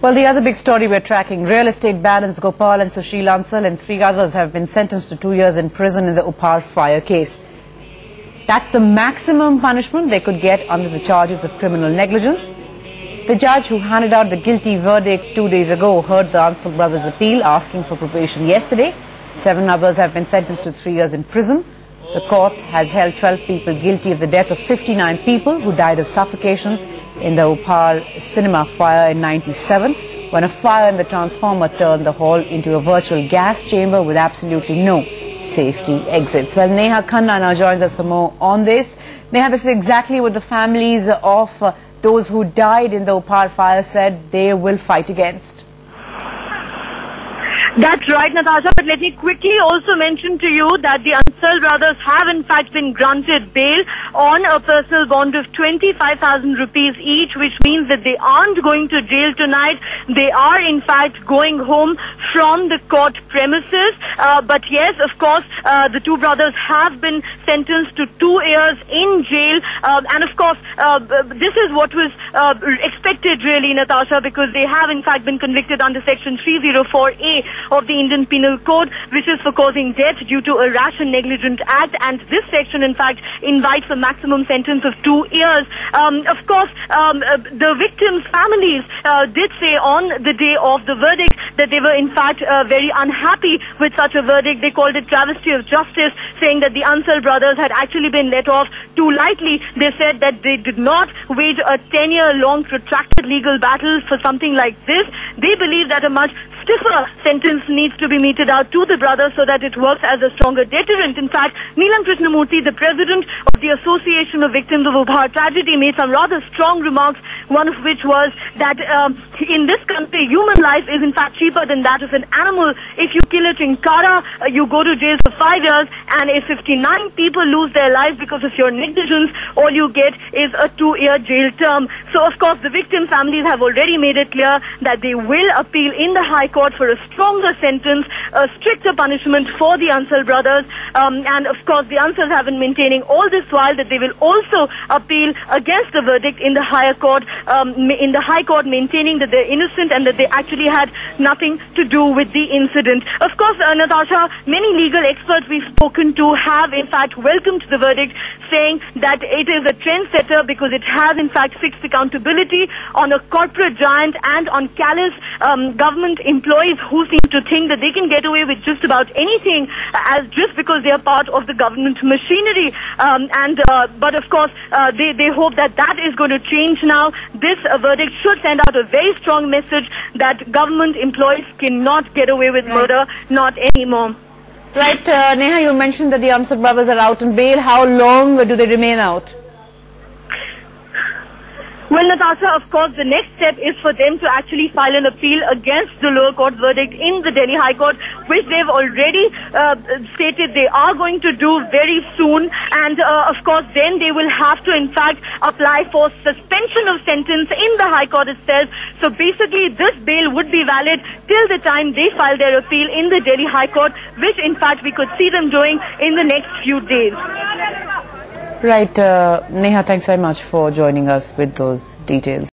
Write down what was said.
Well, the other big story we're tracking, real estate barons Gopal and Sushil Ansal and 3 others have been sentenced to 2 years in prison in the Upar fire case. That's the maximum punishment they could get under the charges of criminal negligence. The judge who handed out the guilty verdict 2 days ago heard the Ansal brothers' appeal, asking for probation yesterday. 7 others have been sentenced to 3 years in prison. The court has held 12 people guilty of the death of 59 people who died of suffocation in the Upar cinema fire in '97, when a fire in the transformer turned the hall into a virtual gas chamber with absolutely no safety exits. Well, Neha Khanna now joins us for more on this. Neha, this is exactly what the families of those who died in the Upar fire said they will fight against. That's right, Natasha, but let me quickly also mention to you that the Ansal brothers have in fact been granted bail on a personal bond of 25,000 rupees each, which means that they aren't going to jail tonight. They are in fact going home from the court premises. But yes, of course, the 2 brothers have been sentenced to 2 years in jail. And of course, this is what was expected really, Natasha, because they have in fact been convicted under section 304A of the Indian Penal Code, which is for causing death due to a rash and negligent act, and this section in fact invites a maximum sentence of 2 years. Of course, the victims' families did say on the day of the verdict that they were in fact very unhappy with such a verdict. They called it travesty of justice, saying that the Ansal brothers had actually been let off too lightly. They said that they did not wage a 10-year-long protracted legal battle for something like this. They believe that a much stiffer sentence needs to be meted out to the brothers so that it works as a stronger deterrent. In fact, Neelam Krishnamurthy, the president of the Association of Victims of Upar Tragedy, made some rather strong remarks, one of which was that in this country, human life is in fact cheaper than that of an animal. If you kill a chinkara, you go to jail for 5 years, and if 59 people lose their lives because of your negligence, all you get is a 2-year jail term. So, of course, the victim families have already made it clear that they will appeal in the High Court for a stronger sentence, a stricter punishment for the Ansal brothers. And, of course, the Ansals have been maintaining all this while that they will also appeal against the verdict in the Higher Court, in the High Court, maintaining that they're innocent and that they actually had nothing to do with the incident. Of course, Natasha, many legal experts we've spoken to have in fact welcomed the verdict, saying that it is a trendsetter because it has in fact fixed accountability on a corporate giant and on callous government employees who seem to think that they can get away with just about anything as just because they are part of the government machinery. But of course, they hope that that is going to change now. This verdict should send out a very strong message that government employees cannot get away with murder, not anymore. Right, Neha, you mentioned that the Ansal brothers are out on bail. How long do they remain out? Well, Natasha, of course, the next step is for them to actually file an appeal against the lower court verdict in the Delhi High Court, which they've already stated they are going to do very soon. And, of course, then they will have to, in fact, apply for suspension of sentence in the High Court itself. So basically, this bail would be valid till the time they file their appeal in the Delhi High Court, which, in fact, we could see them doing in the next few days. Right, Neha, thanks very much for joining us with those details.